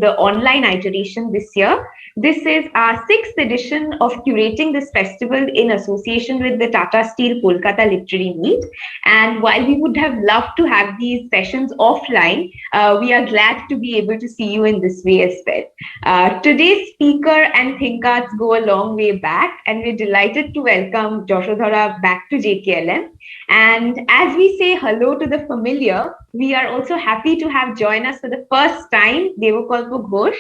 the online iteration this year. This is our sixth edition of curating this festival in association with the Tata Steel Kolkata Literary Meet. And while we would have loved to have these sessions offline, we are glad to be able to see you in this way as well. Today's speaker and thinkers go a long way back, and we're delighted to welcome Jashodhara back to JKLM. And as we say hello to the familiar, we are also happy to have join us for the first time Devakalpa Ghose,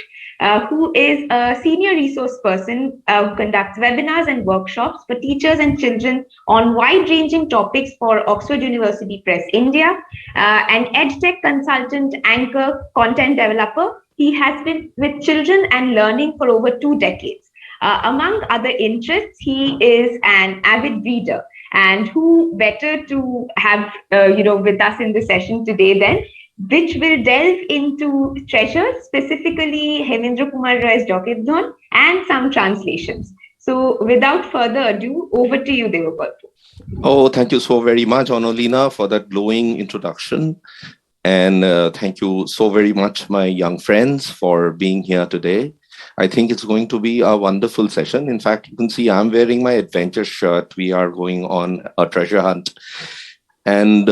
who is a senior resource person who conducts webinars and workshops for teachers and children on wide-ranging topics for Oxford University Press India, an edtech consultant, anchor, content developer. He has been with children and learning for over 2 decades. Among other interests, he is an avid reader, and who better to have with us in the session today then, which will delve into treasures, specifically Hemendra Kumar Roy's Jockeython and some translations. So without further ado, over to you, Devakalpa. Oh, thank you so very much, Onolina, for that glowing introduction. And thank you so very much, my young friends, for being here today. I think it's going to be a wonderful session. In fact, you can see I'm wearing my adventure shirt. We are going on a treasure hunt. And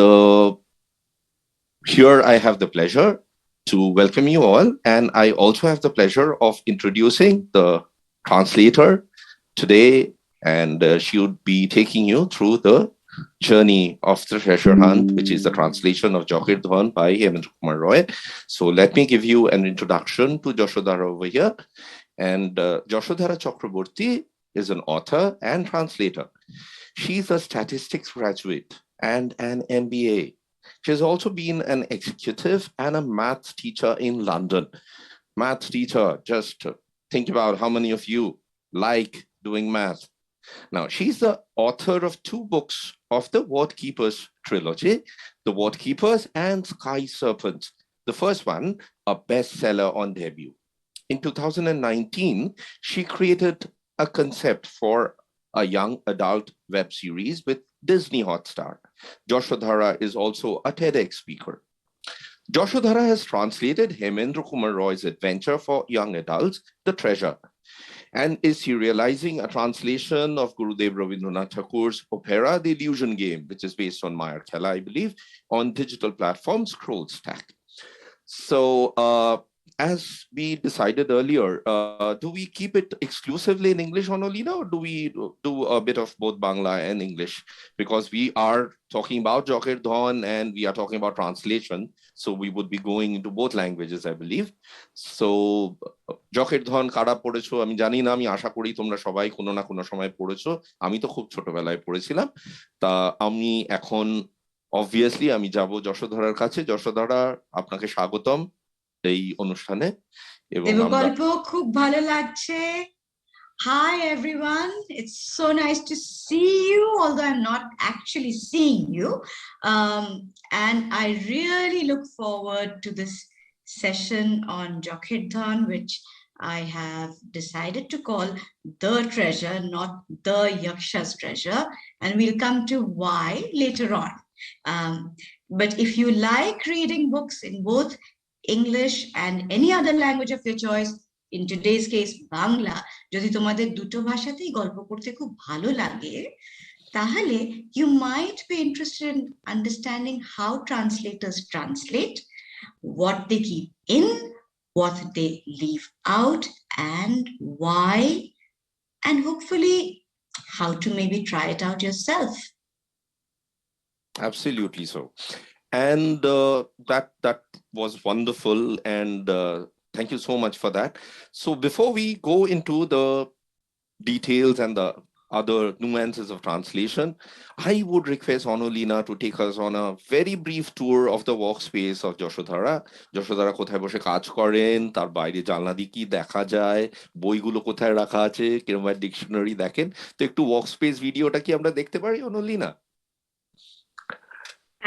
here I have the pleasure to welcome you all. And I also have the pleasure of introducing the translator today. And she would be taking you through the journey of the treasure hunt, which is the translation of Jockeython by Hemendra Kumar Roy. So let me give you an introduction to Jashodhara over here. And Jashodhara Chakraborty is an author and translator. She's a statistics graduate and an MBA. She has also been an executive and a math teacher in London. Math teacher, just think about how many of you like doing math. Now, she's the author of 2 books of the Word Keepers trilogy, The Word Keepers and Sky Serpents. The first one, a bestseller on debut. In 2019, she created a concept for a young adult web series with Disney Hotstar. Jashodhara is also a TEDx speaker. Jashodhara has translated Hemendra Kumar Roy's adventure for young adults, The Treasure, and is serializing a translation of Gurudev Rabindranath Tagore's opera, The Illusion Game, which is based on Maya Khela, I believe, on digital platform Scrollstack. So as we decided earlier, do we keep it exclusively in English, Onolina, or do we do a bit of both Bangla and English? Because we are talking about Jockeython and we are talking about translation. So we would be going into both languages, I believe. So Jockeython kara পড়েছো আমি জানি না, আমি আশা করি তোমরা সবাই কোনো না কোনো সময় পড়েছো। আমি তো খুব ছোটবেলায় পড়েছিলাম। তা আমি এখন obviously আমি যাব যশোধরার কাছে। যশোধরা, আপনাকে স্বাগতম এই অনুষ্ঠানে। এবং দেবকল্প, খুব ভালো লাগছে। Hi everyone, it's so nice to see you, although I'm not actually seeing you. And I really look forward to this session on Jockeython, which I have decided to call The Treasure, not The Yaksha's Treasure. And we'll come to why later on. But if you like reading books in both English and any other language of your choice, in today's case Bangla, যদি তোমাদের দুটো ভাষাতেই গল্প পড়তে খুব ভালো লাগে, তাহলে you might be interested in understanding how translators translate, what they keep in, what they leave out, and why, and hopefully how to maybe try it out yourself. Absolutely so. And that was wonderful, and thank you so much for that. So before we go into the details and the other nuances of translation, I would request Onolina to take us on a very brief tour of the workspace of Jashodhara. Jashodhara কোথায় বসে কাজ করেন, তার বাইরে জানলা দিয়ে কি দেখা যায়, বইগুলো কোথায় রাখা আছে, কিরকম ডিকশনারি দেখেন। তো একটু ওয়ার্কস্পেস ভিডিওটা কি আমরা দেখতে পারি, অনলিনা?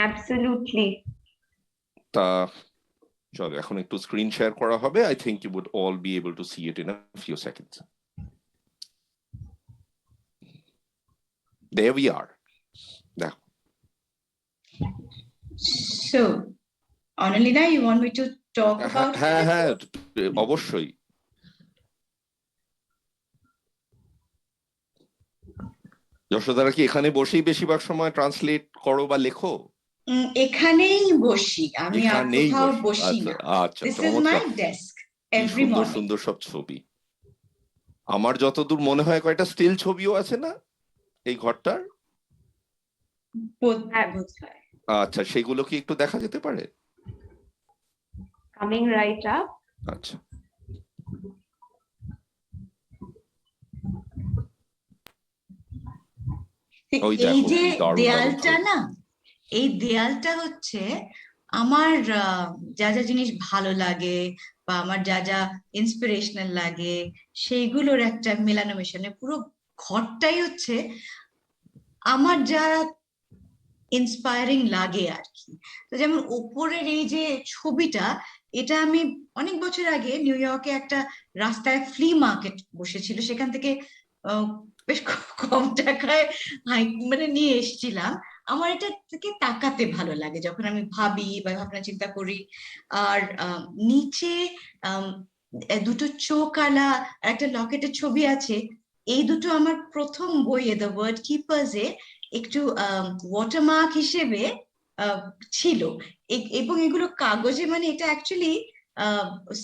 Absolutely. তা চলো এখন একটু স্ক্রিন শেয়ার করা হবে। I think you would all be able to see it in a few seconds. There we are. Now. So, Annalena, you want me to talk about অবশ্যই। যশোদারা, কি এখানে বসেই বেশিরভাগ সময় ট্রান্সলেট করো বা লেখো? এখানেই বসি, আমি আর এখানেই কোথাও বসো? বসি আচ্ছা না। আচ্ছা, দিস ইজ মাই চমৎকার। ডেস্ক কি এভরি সুন্দর মর্নিং। সুন্দর সব ছবি। আমার যতদূর মনে হয় কয়েকটা স্টিল ছবিও আছে না এই ঘরটার? বোধ হ্যাঁ, হয়। আচ্ছা, সেগুলো কি একটু দেখা যেতে পারে? coming right up. আচ্ছা, ওই এই দেখো যে কি দারুণ দারুণ দেয়ালটা ছবি। না, এই দেয়ালটা হচ্ছে আমার যা যা জিনিস ভালো লাগে বা আমার যা যা ইন্সপিরেশনাল লাগে সেইগুলোর একটা মেলানো মেশানো, পুরো ঘরটাই হচ্ছে আমার যা ইন্সপায়ারিং লাগে আর কি। তো যেমন ওপরের এই যে ছবিটা, এটা আমি অনেক বছর আগে নিউ ইয়র্কে একটা রাস্তায় ফ্লি মার্কেট বসেছিল, সেখান থেকে আহ, বেশ কম টাকায় মানে নিয়ে এসেছিলাম। আমার এটা থেকে তাকাতে ভালো লাগে যখন আমি ভাবি বা ভাবনা চিন্তা করি। আর নিচে আম, দুটো চোখ আলা একটা লকেটের ছবি আছে। এই দুটো আমার প্রথম বইয়ে দ্য ওয়ার্ড কিপার্স এ একটু ওয়াটারমার্ক হিসেবে আহ, ছিল। এবং এগুলো কাগজে, মানে এটা অ্যাকচুয়ালি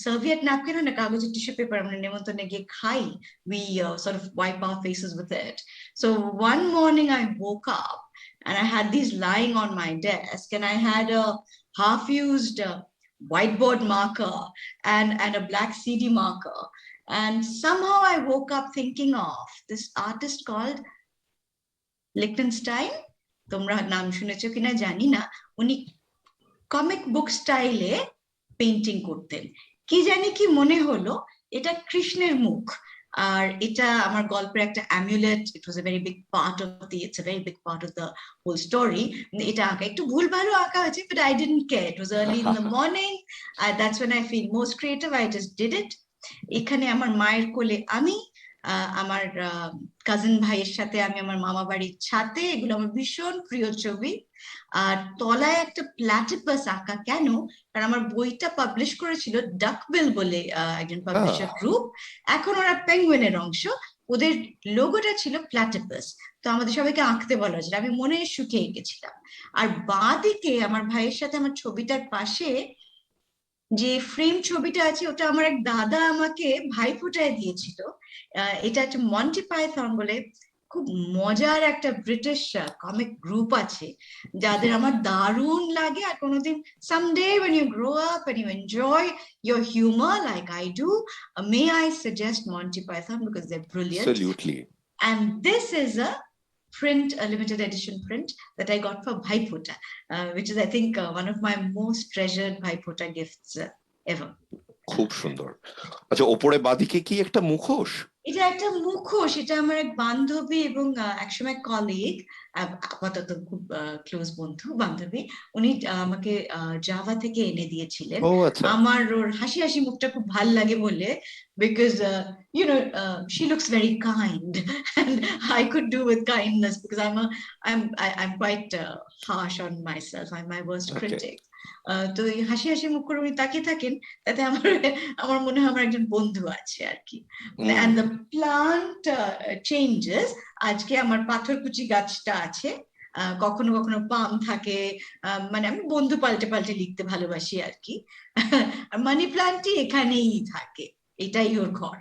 সার্ভিয়েট ন্যাপকিন হয় না, কাগজের টিস্যু পেপার, আমরা নেমন্তন্নে গিয়ে খাই, we sort of wipe our faces with it. So one morning I woke up and I had these lying on my desk, and I had a half-used whiteboard marker and a black CD marker, and somehow I woke up thinking of this artist called Liechtenstein. তোমরা নাম শুনেছো কিনা জানি না। উনি comic book স্টাইলে painting করতেন। কি জানি কি মনে হলো এটা কৃষ্ণের মুখ, আর এটা আমার গল্পের একটা amulet. It was a very big part of the it's a very big part of the whole story. এটা আঁকা একটু ভুল ভালো আঁকা হয়েছে, but I didn't care. It was early in the morning, আর that's when I feel most creative. I just did it. এখানে আমার মায়ের কোলে আমি, আমার কাজিন ভাইয়ের সাথে আমি আমার মামা বাড়ির ছাদে, এগুলো আমার ভীষণ প্রিয় ছবি। আর তলায় একটা প্ল্যাটিপাস আঁকা। কেন? কারণ আমার বইটা পাবলিশ করেছিল ডাকবিল বলে একজন পাবলিশার গ্রুপ। এখন ওরা পেঙ্গুইনের অংশ, ওদের লোগোটা ছিল প্ল্যাটিপাস। তো আমাদের সবাইকে আঁকতে বলা হয়েছিল, আমি মনে সুখে এঁকেছিলাম। আর বাঁ দিকে আমার ভাইয়ের সাথে আমার ছবিটার পাশে যে ফ্রেম ছবিটা আছে, ওটা আমার এক দাদা আমাকে ভাইফোঁটায় দিয়েছিল। এটা একটা মন্টি পাইথন বলে খুব মজার একটা ব্রিটিশ কমিক গ্রুপ আছে, যাদের আমার দারুণ লাগে। আর কোনোদিন someday when you grow up and you enjoy your humor like I do, may I suggest Monty Python because they're brilliant. Absolutely. And this is a print, a limited edition print that I got for Bhaipota, which is, I think, one of my most treasured Bhaipota gifts ever. খুব সুন্দর। আচ্ছা, ওপরে বাদিকে কি একটা মুখোশ? এটা একটা মুখোশ। এটা আমার এক বান্ধবী এবং একসময় কলিগ, আপাতত খুব ক্লোজ বন্ধু বান্ধবী, উনি আমাকে জাভা থেকে এনে দিয়েছিলেন। ও আচ্ছা। আমার ওর হাসি হাসি মুখটা খুব ভাল লাগে বলে, because she looks very kind and I could do with kindness because I'm quite harsh on myself. I'm my worst critic. তো এই হাসি হাসি মুখ করে উনি তাকিয়ে থাকেন, তাতে আমার আমার মনে হয় আমার একজন বন্ধু আছে আর কি। And the plant changes. আজকে আমার পাথরকুচি গাছটা আছে, কখনো কখনো পাম থাকে। মানে আমি বন্ধু পাল্টে পাল্টে লিখতে ভালোবাসি আর কি। আর মানি প্লান্টই এখানেই থাকে, এটাই ওর ঘর।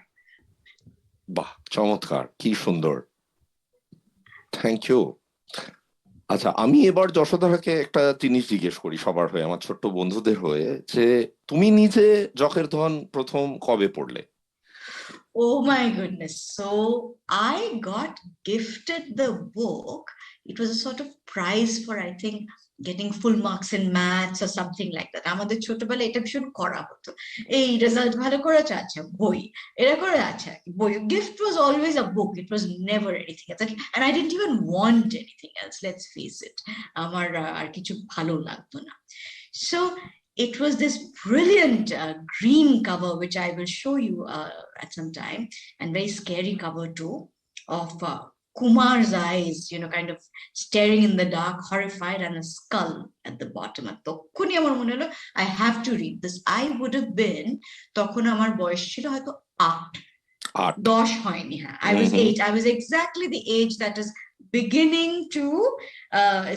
বাহ, চমৎকার, কি সুন্দর, থ্যাংক ইউ। আচ্ছা, আমি এবার যশোধরাকে একটা জিনিস জিজ্ঞেস করি সবার হয়ে, আমার ছোট্ট বন্ধুদের হয়ে, যে তুমি নিজে যখের ধন প্রথম কবে পড়লে? Oh my goodness. So I got gifted the book. It was a sort of prize for, I think, getting full marks in maths or something like that. আমাদের ছোটবেলায় এটা ভীষণ করা হতো। এই রেজাল্ট ভালো করেছে, আচ্ছা বই, এরা করে আচ্ছা বই। Gift was always a book. It was never anything else. And I didn't even want anything else. Let's face it. আমার আর কিছু ভালো লাগতো না। So it was this brilliant green cover, which I will show you at some time, and very scary cover too, of Kumar's eyes, kind of staring in the dark, horrified, and a skull at the bottom. আর তখনই আমার মনে হলো, I have to read this. I would have been, তখন আমার বয়স ছিল হয়তো 8, 10 হয়নি, হ্যাঁ। I was 8. I was exactly the age that is beginning to,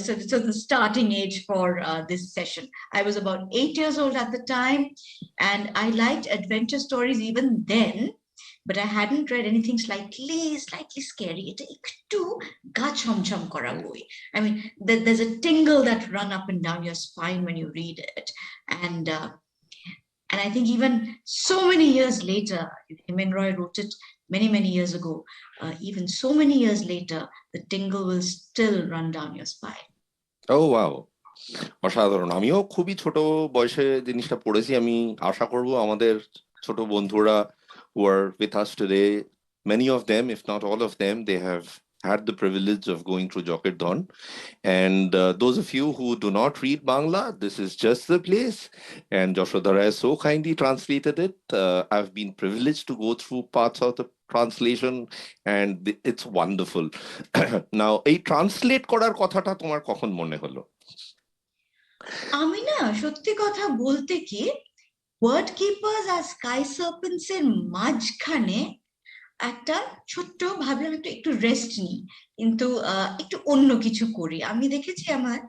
so the starting age for this session. I was about 8 years old at the time, and I liked adventure stories even then, but I hadn't read anything slightly scary. It's ekটু গা ছমছম করা বই. I mean, there's a tingle that run up and down your spine when you read it, and I think even so many years later, Himen Roy wrote it many years ago. Even so many years later, the tingle will still run down your spine. Oh wow, অসাধারণ। আমিও খুবই ছোট বয়সে জিনিসটা পড়েছি। আমি আশা করব আমাদের ছোট বন্ধুরা who are with us today, many of them, if not all of them, they have had the privilege of going through Jokerdon. And those of you who do not read Bangla, this is just the place. And Jashodhara has so kindly translated it. I've been privileged to go through parts of the translation, and it's wonderful. Now, এই translate করার কথাটা তোমার কখন মনে হলো? আমি না সত্যি কথা বলতে কি, ওয়ার্ড কিপার্স আর স্কাই সার্পেন্টস এর মাঝখানে একটা ছোট্ট ভাবলাম একটু রেস্ট নিই, কিন্তু একটু অন্য কিছু করি। আমি দেখেছি আমার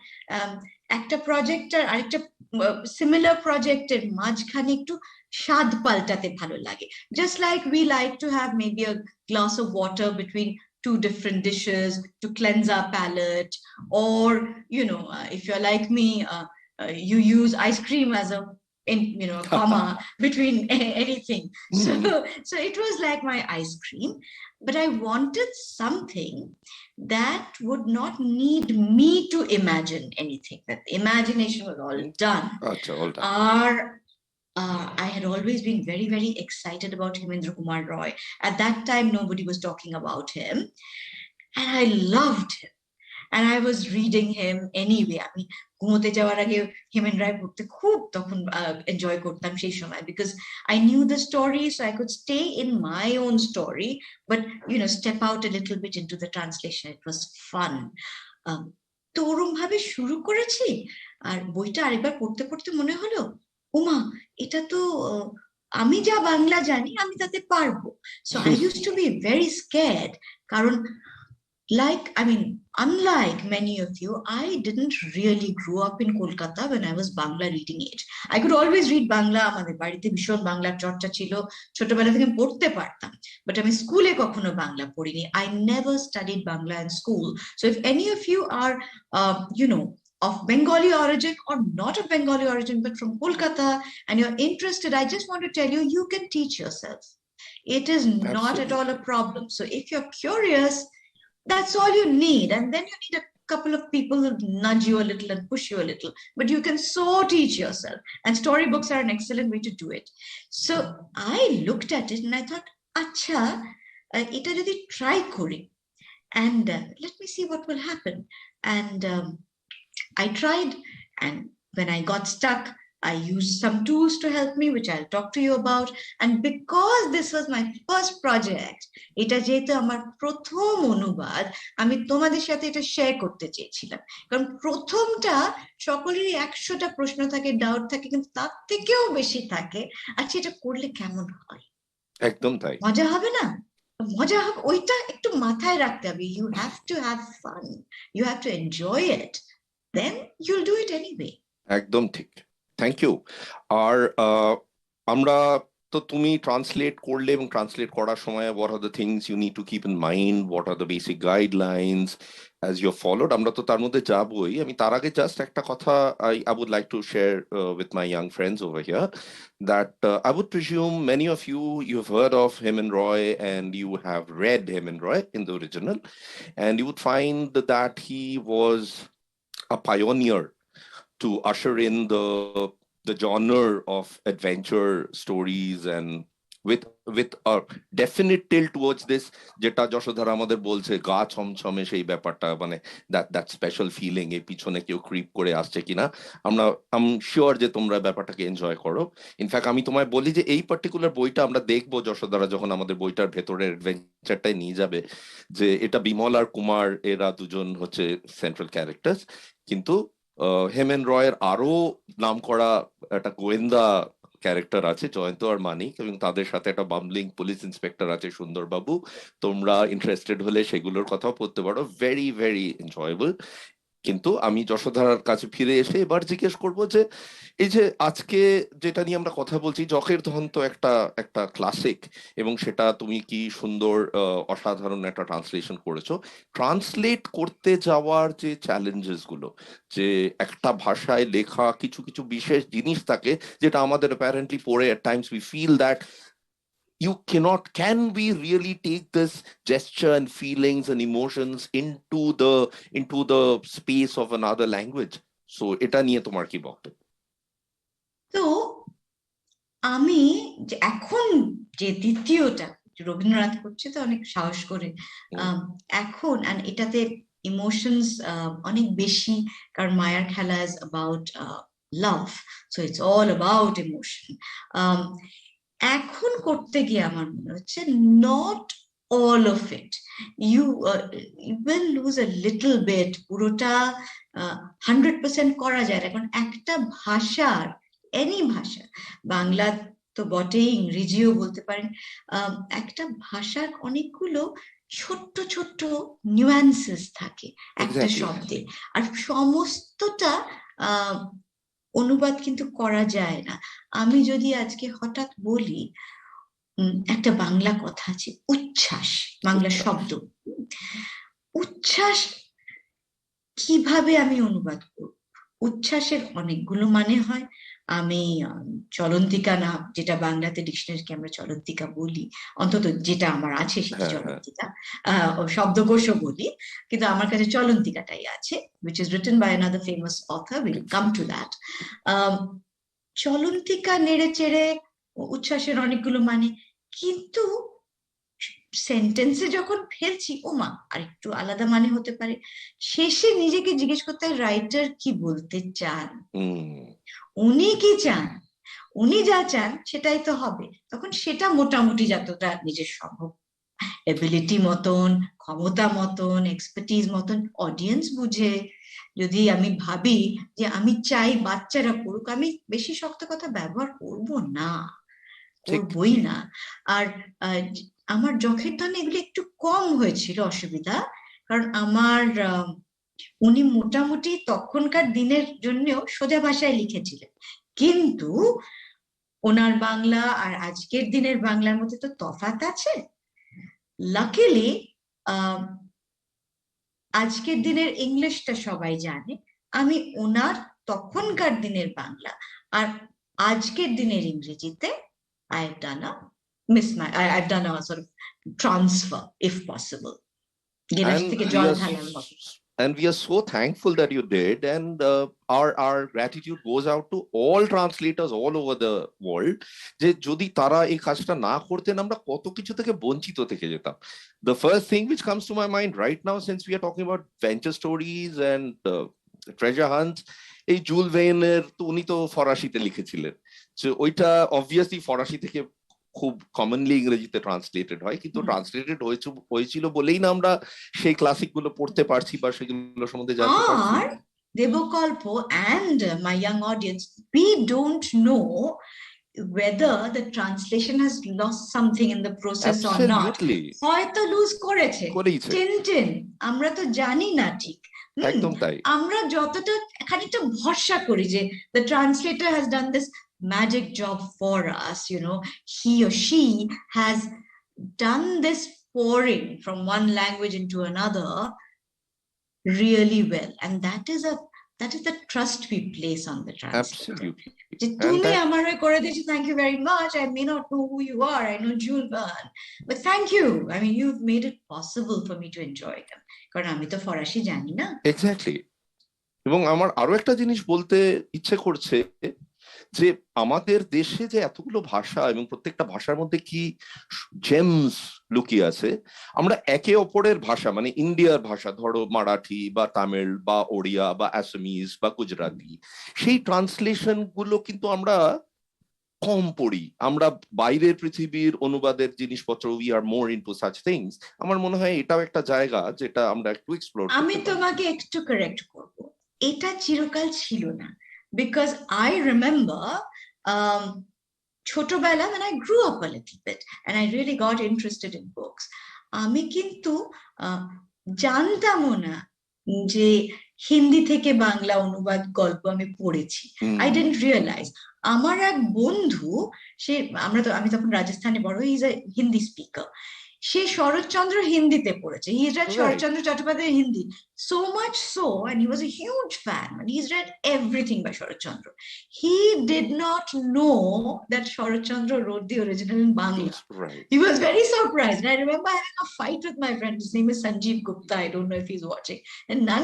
একটা প্রজেক্ট আর আরেকটা সিমিলার প্রজেক্টের মাঝখানে একটু স্বাদ পাল্টাতে ভালো লাগে। Just like we like to have maybe a glass of water between two different dishes to cleanse our palate, or if you're like me, you use ice cream as a comma between anything. So it was like my ice cream, but I wanted something that would not need me to imagine anything, that the imagination was all done. All done. I had always been very excited about Hemendra Kumar Roy. At that time, nobody was talking about him, and I loved him. And I was reading him anyway. I mean, ঘুমোতে যাওয়ার আগে হিমেন রায় পড়তে খুব তখন enjoy করতাম সেই সময়, because I knew the story, so I could stay in my own story, but step out a little bit into the translation. It was fun. তো ওরম ভাবে শুরু করেছি, আর বইটা আরেকবার পড়তে পড়তে মনে হলো, ওমা, এটা তো আমি যা বাংলা জানি আমি তাতে পারবো। So I used to be very scared, কারণ unlike many of you, I didn't really grow up in Kolkata when I was Bangla reading age. I could always read Bangla, আমাদের বাড়িতে ভীষণ বাংলার চর্চা ছিল, ছোটবেলা থেকে পড়তে পারতাম, but আমি স্কুলে কখনো বাংলা পড়িনি। I never studied Bangla in school. So if any of you are of Bengali origin or not of Bengali origin but from Kolkata and you're interested, I just want to tell you, you can teach yourself. It is not at all a problem. So if you're curious, that's all you need. And then you need a couple of people who nudge you a little and push you a little, but you can so teach yourself. And storybooks are an excellent way to do it. So I looked at it and I thought, acha, eta jodi try kori, and let me see what will happen. And I tried, and when I got stuck, I used some tools to help me, which I'll talk to you about. And because this was my first project, এটা যেহেতু আমার প্রথম অনুবাদ, আমি তোমাদের সাথে এটা share করতে চেয়েছিলাম। কারণ প্রথমটা সকলেরই 100টা প্রশ্ন থাকে, ডাউট থাকে, কিন্তু তার থেকেও বেশি থাকে আচ্ছা এটা করলে কেমন হয়, একদম তাই, মজা হবে না, মজা হবে, ওইটা একটু মাথায় রাখতে হবে। You have to have fun, you have to enjoy it, then you'll do it anyway. একদম ঠিক। Thank you. আর আমরা তো তুমি ট্রান্সলেট করলে এবং ট্রান্সলেট করার সময় what are the things you need to keep in mind, what are the basic guidelines as you're followed, আমরা তো তার মধ্যে যাবই। আমি তার আগে জাস্ট একটা কথা I would like to share with my young friends over here, that I would presume many of you've heard of Himen Roy and you have read Himen Roy in the original, and you would find that he was a pioneer to usher in the genre of adventure stories and with a definite tilt towards this, যেটা যশোধারা আমাদের বলছে গা ছমছমে সেই ব্যাপারটা, মানে that special feeling, এই পিছনে কেউ ক্রিপ করে আসছে কিনা। আম শিওর যে তোমরা ব্যাপারটাকে এনজয় করো। ইনফ্যাক্ট আমি তোমায় বলি যে এই পার্টিকুলার বইটা আমরা দেখবো যশোধারা যখন আমাদের বইটার ভেতরের অ্যাডভেঞ্চারটাই নিয়ে যাবে, যে এটা বিমল আর কুমার এরা দুজন হচ্ছে সেন্ট্রাল ক্যারেক্টার্স, কিন্তু হেমেন রয়ের আরো নামকরা একটা গোয়েন্দা ক্যারেক্টার আছে জয়ন্ত আর মানিক, এবং তাদের সাথে একটা বাম্বলিং পুলিশ ইন্সপেক্টর আছে সুন্দরবাবু। তোমরা ইন্টারেস্টেড হলে সেগুলোর কথাও পড়তে পারো, ভেরি ভেরি এনজয়েবল। কিন্তু আমি যশোধারার কাছে ফিরে এসে এবার জিজ্ঞেস করব যে এই যে আজকে যেটা নিয়ে আমরা কথা বলছি, যখের ধন তো একটা একটা ক্লাসিক, এবং সেটা তুমি কি সুন্দর অসাধারণ একটা ট্রান্সলেশন করেছো। ট্রান্সলেট করতে যাওয়ার যে চ্যালেঞ্জেস গুলো, যে একটা ভাষায় লেখা কিছু কিছু বিশেষ জিনিস থাকে যেটা আমাদের অ্যাপারেন্টলি পড়ে at times we feel that can we really take this gesture and feelings and emotions into the space of another language? So এটা নিয়ে তোমার কি বক্তব্য? তো আমি এখন যে দ্বিতীয়টা রবীন্দ্রনাথ করছে তো অনেক সাহস করে এখন, and এটাতে ইমোশনস অনেক বেশি, কারণ মায়ার খেলা is about love, so it's all about emotion. এখন করতে গিয়ে আমার মনে হচ্ছে not all of it, you will lose a little bit, পুরোটা 100% করা যায় না। কারণ একটা ভাষার, এনি ভাষা, বাংলা তো বটেই, ইংরেজিও বলতে পারেন, একটা ভাষার অনেকগুলো ছোট্ট ছোট্ট নিউয়ান্সেস থাকে একটা শব্দে, আর সমস্তটা অনুবাদ কিন্তু করা যায় না। আমি যদি আজকে হঠাৎ বলি একটা বাংলা কথা আছে উচ্ছ্বাস, বাংলা শব্দ, উচ্ছ্বাস কিভাবে আমি অনুবাদ করব? উচ্ছ্বাসের অনেকগুলো মানে হয়। আমি চলন্তিকা না, যেটা বাংলাতে ডিকশনারিকে আমরা চলন্তিকা বলি, অন্তত যেটা আমার আছে সেটা চলন্তিকা, শব্দকোষও বলি, কিন্তু আমার কাছে চলন্তিকাটাই আছে, which is written by another famous author, we'll come to that. চলন্তিকা নেড়ে চেড়ে উচ্ছ্বাসের অনেকগুলো মানে, কিন্তু সেন্টেন্সে যখন ফেলছি ওমা আরেকটু আলাদা মানে হতে পারে। শেষে নিজেকে জিজ্ঞেস করতে হয় রাইটার কি বলতে চান, উনি কি চান, উনি যা চান সেটাই তো হবে। তখন সেটা মোটামুটি যতটা নিজের সম্ভব, এবিলিটি মতন, ক্ষমতা মতন, এক্সপার্টিজ মতন, অডিয়েন্স বুঝে যদি আমি ভাবি যে আমি চাই বাচ্চারা পড়ুক, আমি বেশি শক্ত কথা ব্যবহার করব না, করবই না। আর আমার যখের ধনে এগুলো একটু কম হয়েছিল অসুবিধা, কারণ আমার উনি মোটামুটি তখনকার দিনের জন্যও সোজা ভাষায় লিখেছিলেন, কিন্তু ওনার বাংলা আর আজকের দিনের বাংলার মধ্যে তো তফাৎ আছে। লাকিলি আজকের দিনের ইংলিশটা সবাই জানে, আমি ওনার তখনকার দিনের বাংলা আর আজকের দিনের ইংরেজিতে I've done a sort of transfer, if possible. And we are so thankful that you did, and our gratitude goes out to all translators all over the world, যে যদি তারা এই কাজটা না করতেন আমরা কত কিছু থেকে বঞ্চিত থেকে যেতাম। The first thing which comes to my mind right now, since we are talking about venture stories and treasure hunts, এই জুল ভেইনের তো উনি তো ফরাসিতে লিখেছিলেন, ওইটা অবভিয়াসলি ফরাসি থেকে খুব কমনলি ইংরেজিতে ট্রান্সলেটেড হয়, কিন্তু ট্রান্সলেটেড হয়েছিল বলেই না আমরা সেই ক্লাসিক গুলো পড়তে পারছি বা সেগুলো সম্বন্ধে জানতে পারছি। Devakalpa and my young audience, we don't know whether the translation has lost something in the process or not. হয়তো লুজ করেছে, টেনটেন আমরা তো জানি না ঠিক। একদম তাই। আমরা যতটা খানিকটা ভরসা করি যে the translator has done this magic job for us, you know, he or she has done this pouring from one language into another really well, and that is the trust we place on the translator. Absolutely. তুমি আমার হয়ে করে দিয়েছো, thank you very much. I may not know who you are, I know Jules Verne, but thank you. I mean, you've made it possible for me to enjoy them, কারণ আমি তো ফরাসি জানি না। এক্স্যাক্টলি। এবং আমার আরো একটা জিনিস বলতে ইচ্ছে করছে, যে আমাদের দেশে যে এতগুলো ভাষা এবং প্রত্যেকটা ভাষার মধ্যে কি জেমস লুকিয়ে আছে, আমরা একে অপরের ভাষা মানে ইন্ডিয়ার ভাষা ধরো মারাঠি বা তামিল বা ওড়িয়া বা আসামিজ বা গুজরাটি, সেই ট্রান্সলেশন গুলো কিন্তু আমরা কম পড়ি। আমরা বাইরের পৃথিবীর অনুবাদের জিনিসপত্র, we are more into such things. আমার মনে হয় এটাও একটা জায়গা যেটা আমরা একটু এক্সপ্লোর আমি করতে পারি। তোমাকে একটু কারেক্ট করব, এটা চিরকাল ছিল না, বিকজ আই রিমেম্বার ছোটবেলা when I grew up a little bit and I really got interested in books, আমি কিন্তু জানতামও না যে হিন্দি থেকে বাংলা অনুবাদ গল্প আমি পড়েছি। I didn't realize. আমার এক বন্ধু, সে আমি তখন রাজস্থানে বড়, he is a Hindi speaker, সে শরৎচন্দ্র হিন্দিতে পড়েছে, he is read Saratchandra Chattopadhyay Hindi, so much so, and he was a huge fan and he's read everything by Sharotchandra. He did not know that Sharotchandra wrote the original in Bangla. Right. He was very surprised, and I remember having a fight with my friend. His name is Sanjeev Gupta, I don't know if he's watching, and na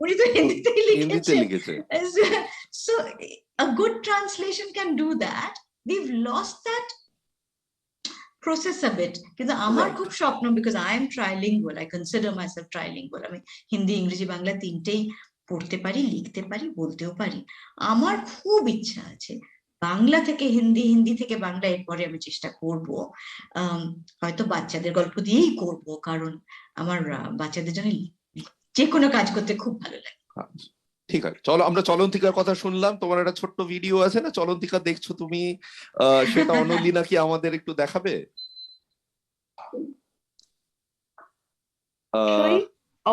uni to hindi te likheche. So a good translation can do that. We've lost that process a bit, কিন্তু আমার খুব স্বপ্ন, because I am trilingual, I consider myself trilingual, আমি হিন্দি ইংরেজি বাংলা তিনটেই পড়তে পারি, লিখতে পারি, বলতেও পারি। আমার খুব ইচ্ছা আছে বাংলা থেকে হিন্দি, হিন্দি থেকে বাংলা, এরপরে আমি চেষ্টা করব হয়তো বাচ্চাদের গল্প দিয়েই করব, কারণ আমার বাচ্চাদের জন্য যে কোনো কাজ করতে খুব ভালো লাগে। ঠিক আছে, চলো আমরা চলন্তিকার কথা শুনলাম, তোমার একটা ছোট্ট ভিডিও আছে না, চলন্তিকা দেখছো তুমি, সেটা অনলি নাকি আমাদের একটু দেখাবে?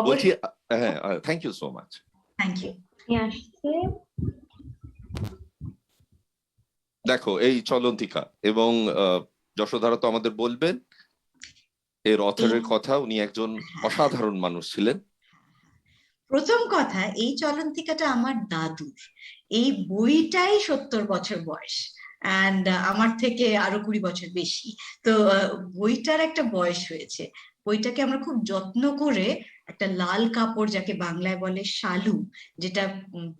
বলছি, হ্যাঁ, thank you so much. Thank you. দেখো এই চলন্তিকা, এবং যশোধারা তো আমাদের বলবেন এর অথরের কথা, উনি একজন অসাধারণ মানুষ ছিলেন। প্রথম কথা, এই চলন্তিকাটা আমার দাদুর, এই বইটাই 70 বছর বয়স, অ্যান্ড আমার থেকে আরো 20 বছর বেশি, তো বইটার একটা বয়স হয়েছে। বইটাকে আমরা খুব যত্ন করে একটা লাল কাপড়, যাকে বাংলায় বলে শালু, যেটা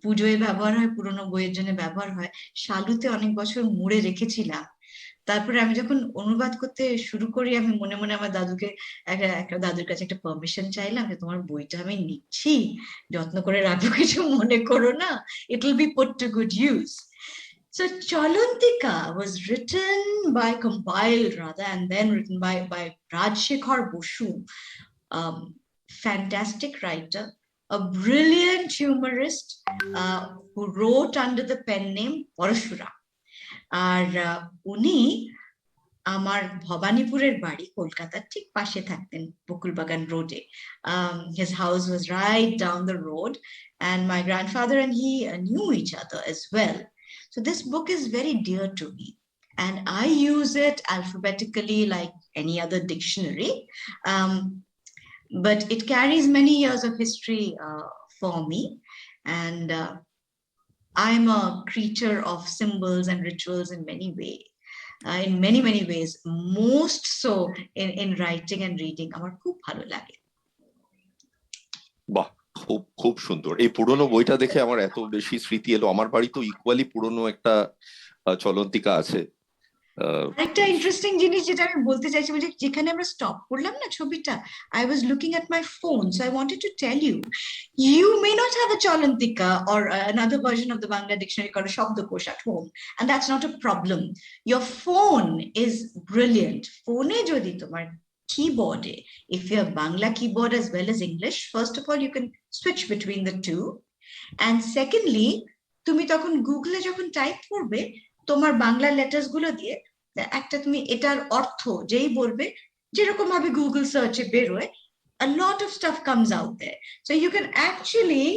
পুজোয় ব্যবহার হয়, পুরোনো বইয়ের জন্য ব্যবহার হয়, শালুতে অনেক বছর মুড়ে রেখেছিলাম। তারপরে আমি যখন অনুবাদ করতে শুরু করি, আমি মনে মনে আমার দাদুকে একটা দাদুর কাছে একটা পারমিশন চাইলাম যে তোমার বইটা আমি নিচ্ছি, যত্ন করে রাখবো, কিছু মনে করো না, it will be put to good use. So Chalantika was written by, compiled rather, and then written by Rajshekhar Bosu, fantastic writer, a brilliant humorist, who wrote under the pen name Parashura. আর উনি আমার ভবানীপুরের বাড়ি কলকাতার ঠিক পাশে থাকতেন, বকুলবাগান রোডে। His house was right down the road, and my grandfather and he knew each other as well. So this book is very dear to me, and I use it alphabetically like any other dictionary, but it carries many years of history for me, and I'm a creature of symbols and rituals in many ways. In many ways, most so in writing and reading. আমার খুব ভালো লাগে। বাহ, খুব খুব সুন্দর। এই পুরনো বইটা দেখে আমার এত বেশি স্মৃতি এলো। আমার বাড়ি তো ইকুয়ালি পুরনো একটা চলন্তিকা আছে। একটা ইন্টারেস্টিং জিনিস যেটা আমি বলতে চাইছি, মানে যেখানে আমরা স্টপ করলাম না ছবিটা, I was looking at my phone, so I wanted to tell you, you may not have a Chalantika or another version of the Bangla dictionary called a Shabdakosh at home, and that's not a problem. Your phone is brilliant. Phone e jodi tomar keyboard e, if you have Bangla keyboard as well as English, first of all you can switch between the two, and secondly তুমি তখন গুগলে যখন type করবে তোমার Bangla letters গুলো দিয়ে, একটা তুমি এটার অর্থ যেই বলবে, যেরকম ভাবে গুগল সার্চে বেরোয়, a lot of stuff comes out there, so you can actually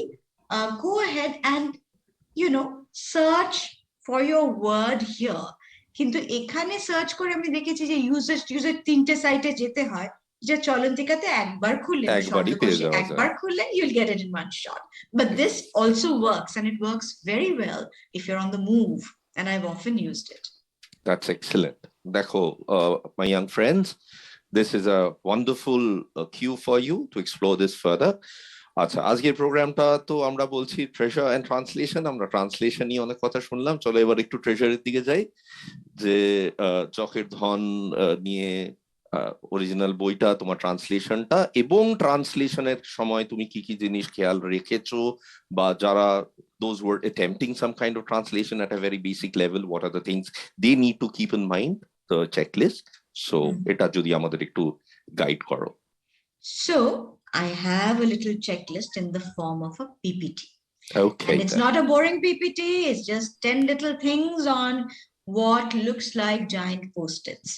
go ahead and search for your word here. কিন্তু এখানে সার্চ করে আমি দেখেছি যে ইউজার তিনটে সাইটে যেতে হয়, যে চলন্তিকাতে একবার খুললে, শব্দকোষে একবার খুললে you'll get it in one shot. But this also works, and it works very well if you're on the move, and I've often used it. That's excellent. Dekho, my young friends, this is a wonderful cue for you to explore this further. আচ্ছা, আজকের প্রোগ্রামটা তো আমরা বলছি treasure and translation. আমরা translation নিয়ে অনেক কথা শুনলাম, চলো এবার একটু ট্রেজারের দিকে যাই। যে চকের ধন নিয়ে অরিজিনাল বইটা, তোমার ট্রান্সলেশনটা, এবং ট্রান্সলেশনের সময় তুমি কি কি জিনিস খেয়াল রেখেছো, বা যারা those who are attempting some kind of translation at a very basic level, what are the things they need to keep in mind, the checklist. So এটা যদি আমাদের একটু গাইড করো। So I have a little checklist in the form of a PPT. Okay, And it's then. not a boring PPT, it's just 10 little things on what looks like giant post-its.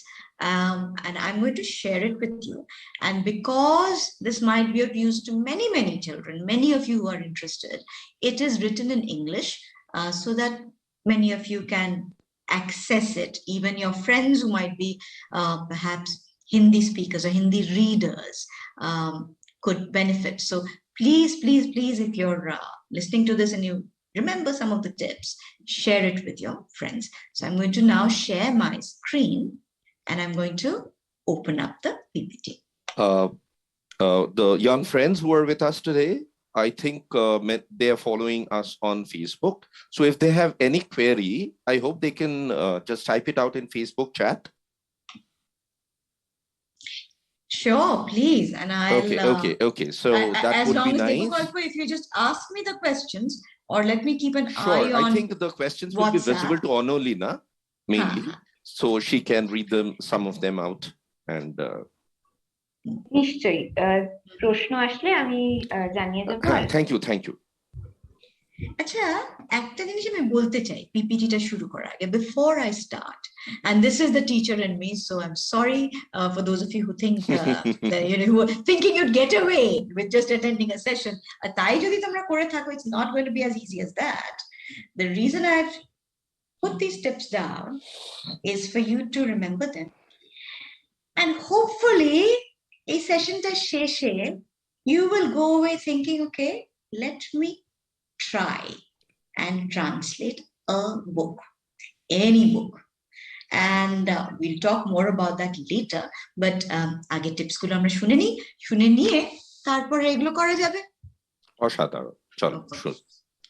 And I'm going to share it with you. And because this might be of use to many, many children, many of you who are interested, it is written in English so that many of you can access it. Even your friends who might be perhaps Hindi speakers or Hindi readers could benefit. So please, please, please, if you're listening to this and you remember some of the tips, share it with your friends. So I'm going to now share my screen and I'm going to open up the PPT. The young friends who are with us today, I think they are following us on Facebook. So if they have any query, I hope they can just type it out in Facebook chat. Sure, please. And I'll Okay. So that as would long be as nice. Devakalpa, if you just ask me the questions or let me keep an Sure, eye on I think the questions will be visible to Onolina mainly, so she can read them, some of them out, and নিশ্চয়ই প্রশ্ন আসলে আমি জানিয়ে দেবো। thank you. আচ্ছা, একটা জিনিস আমি বলতে চাই পিপিটিটা শুরু করার আগে, before I start, and this is the teacher in me, so I'm sorry for those of you who think that, you know, who are thinking you'd get away with just attending a session. তাই যদি তোমরা করে থাকো, it's not going to be as easy as that. The reason I've put these tips down is for you to remember them, and hopefully এই সেশনটা শেষে you will go away thinking, okay, let me try and translate a book, any book. And we'll talk more about that later. But আগে tips গুলো আমরা শুনে নিয়ে তারপরে এগুলো করা যাবে। অসাধারণ, চলো শুন।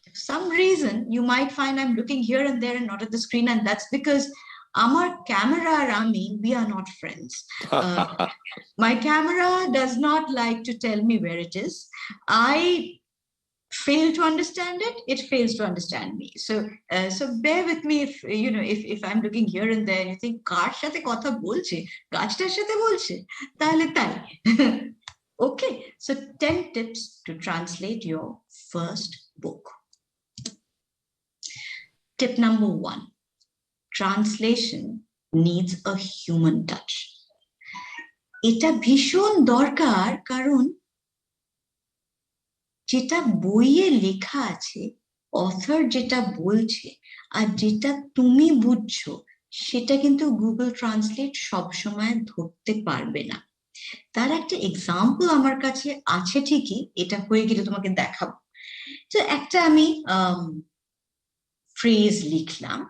For some reason you might find I'm looking here and there and not at the screen, and that's because আমার camera আর আমি, we are not friends. My camera does not like to tell me where it is. I fail to understand it, it fails to understand me. So bear with me if you know, if I'm looking here and there and you think কার সাথে কথা বলছে, গাছটার সাথে বলছে, তাহলে তাই। Okay, so 10 tips to translate your first book. Tip number 1, translation needs a human touch. এটা ভীষণ দরকার, কারণ যেটা বইয়ে লেখা আছে, অথর যেটা বলছে আর যেটা তুমি বুঝছো, সেটা কিন্তু গুগল ট্রান্সলেট সবসময় ধরতে পারবে না। তার একটা এক্সাম্পল আমার কাছে আছে ঠিকই, এটা হয়ে গেলে তোমাকে দেখাবো। তো একটা আমি ফ্রেজ লিখলাম,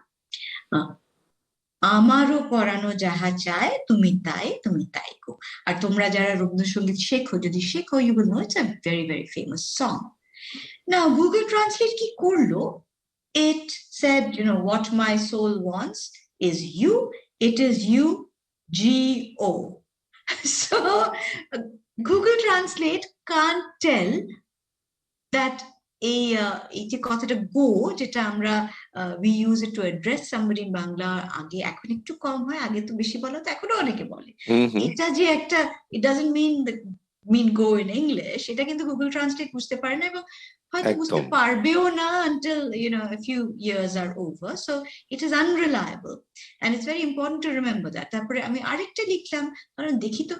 আমারও পরানো যাহা চায় তুমি তাই গো। আর তোমরা যারা রবীন্দ্রসঙ্গীত শেখো, যদি শেখো, you will know it's a very, very famous song. Now Google Translate কি করলো? It said, you know, what my soul wants is you, it is you, G-O. So Google Translate can't tell that এই যে কথাটা গো, যেটা আমরা we use it to address somebody in Bangla, আগে এখন একটু কম হয়, আগে তো বেশি বলা, তো এখনো অনেকে বলে। এটা যে একটা, it doesn't mean go in English, এটা কিন্তু Google Translate বুঝতে পারে না, এবং হয়তো বুঝতে পারবেও না until, you know, a few years are over. So it is unreliable and it's very important to remember that. তারপরে আমি আরেকটা লিখলাম, কারণ দেখি তো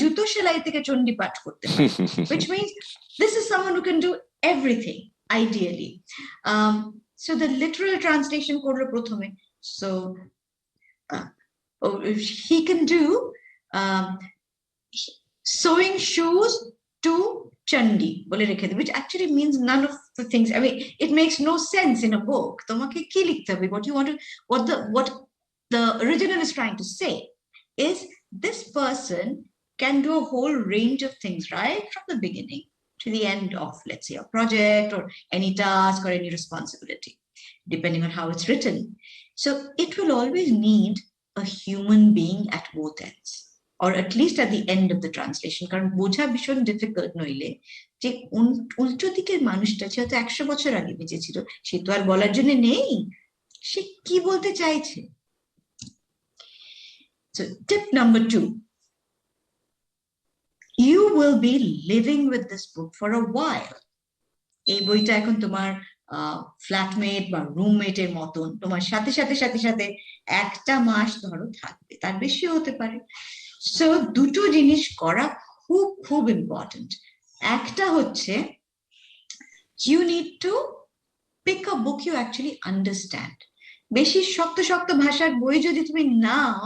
জুতো সেলাই থেকে চণ্ডী পাঠ করতে পারে, which means this is someone who can do everything ideally. So the literal translation korlo prothome. So he can do sewing shoes to Chandi, which actually means none of the things. I mean, it makes no sense in a book. Tomake ki likhte hobe? What the original is trying to say is this person can do a whole range of things right from the beginning. to the end of, let's say, a project or any task or any responsibility, depending on how it's written. So it will always need a human being at both ends, or at least at the end of the translation. কারণ বোঝা ভীষণ difficult নইলে যে উল্টো দিকের মানুষটা সে হয়তো 100 বছর আগে বেঁচে ছিল, সে তো আর বলার জন্য নেই সে কি বলতে চাইছে। So tip number 2, you will be living with this book for a while. এই বইটা এখন তোমার ফ্ল্যাটমেট বা রুমমেটের মতন তোমার সাথে সাথে সাথে সাথে একটা মাস ধরো থাকবে, তার বেশিও হতে পারে। সো দুটো জিনিস করা খুব খুব ইম্পর্টেন্ট। একটা হচ্ছে you need to pick a book you actually understand. বেশি শক্ত শক্ত ভাষার বই যদি তুমি নাও,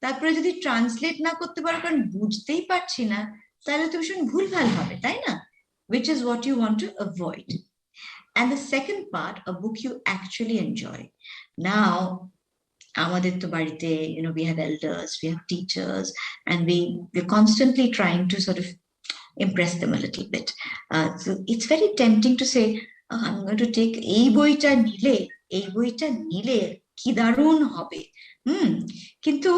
তারপরে যদি ট্রান্সলেট না করতে পারো কারণ বুঝতেই পারছি না, তাহলে তো ভীষণ ভুলভাল হবে, তাই না? Which is what you want to avoid. And the second part, a book you actually enjoy. Now, আমাদের তো বাড়িতে, we have elders, we have teachers, and we're constantly trying to sort of impress them a little bit. So it's very tempting to say, I'm going to take এই বইটা নিলে কি দারুণ হবে। কিন্তু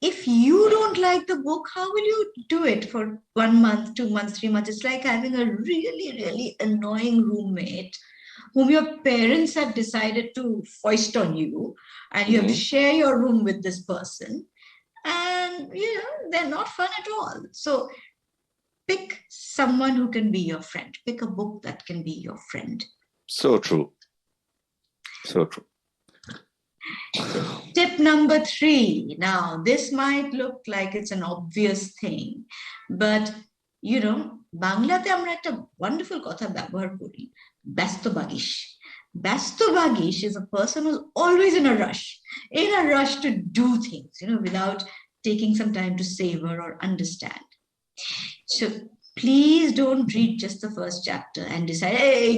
if you don't like the book, how will you do it for 1 month, 2 months, 3 months? It's like having a really, really annoying roommate whom your parents have decided to foist on you, and you have to share your room with this person, and they're not fun at all. So pick someone who can be your friend. Pick a book that can be your friend. So true. So true. Tip number 3. Now, this might look like it's an obvious thing, but বাংলাতে আমরা একটা wonderful কথা ব্যবহার করি, ব্যস্তবাগীশ. ব্যস্তবাগীশ is a person who's always in a rush to do things, without taking some time to savor or understand. So please don't read just the first chapter and decide, hey,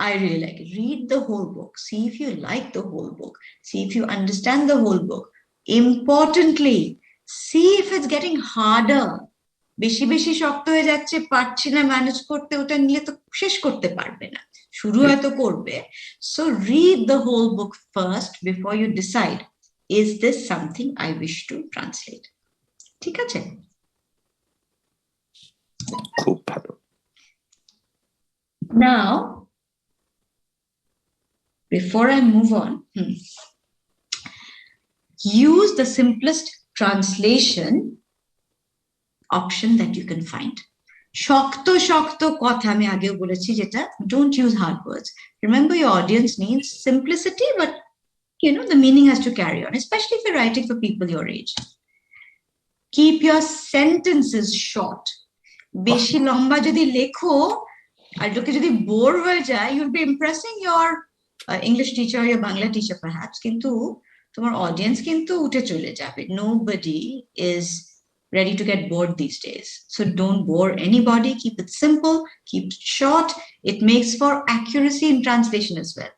I really like it. Read the whole book. See if you like the whole book. See if you understand the whole book. Importantly, see if it's getting harder. বেশি বেশি শক্ত হয়ে যাচ্ছে, পারছি না manage করতে, ওটা নিলে তো শেষ করতে পারবে না, শুরু হয়তো করবে। So read the whole book first before you decide, is this something I wish to translate? ঠিক আছে? খুব ভালো। Now, before I move on, use the simplest translation option that you can find. শক্ত শক্ত কথা আমি আগেও বলেছি যেটা, don't use hard words. Remember, your audience needs simplicity, but the meaning has to carry on, especially if you're writing for people your age. Keep your sentences short. বেশি লম্বা যদি লেখো আর লোকে যদি বোর হয়ে যায়, you'll be impressing your English teacher or your Bangla teacher perhaps, কিন্তু তোমার অডিয়েন্স কিন্তু উঠে চলে যাবে। Nobody is ready to get bored these days. So don't bore anybody. Keep it simple, keep it short. It makes for accuracy in translation as well.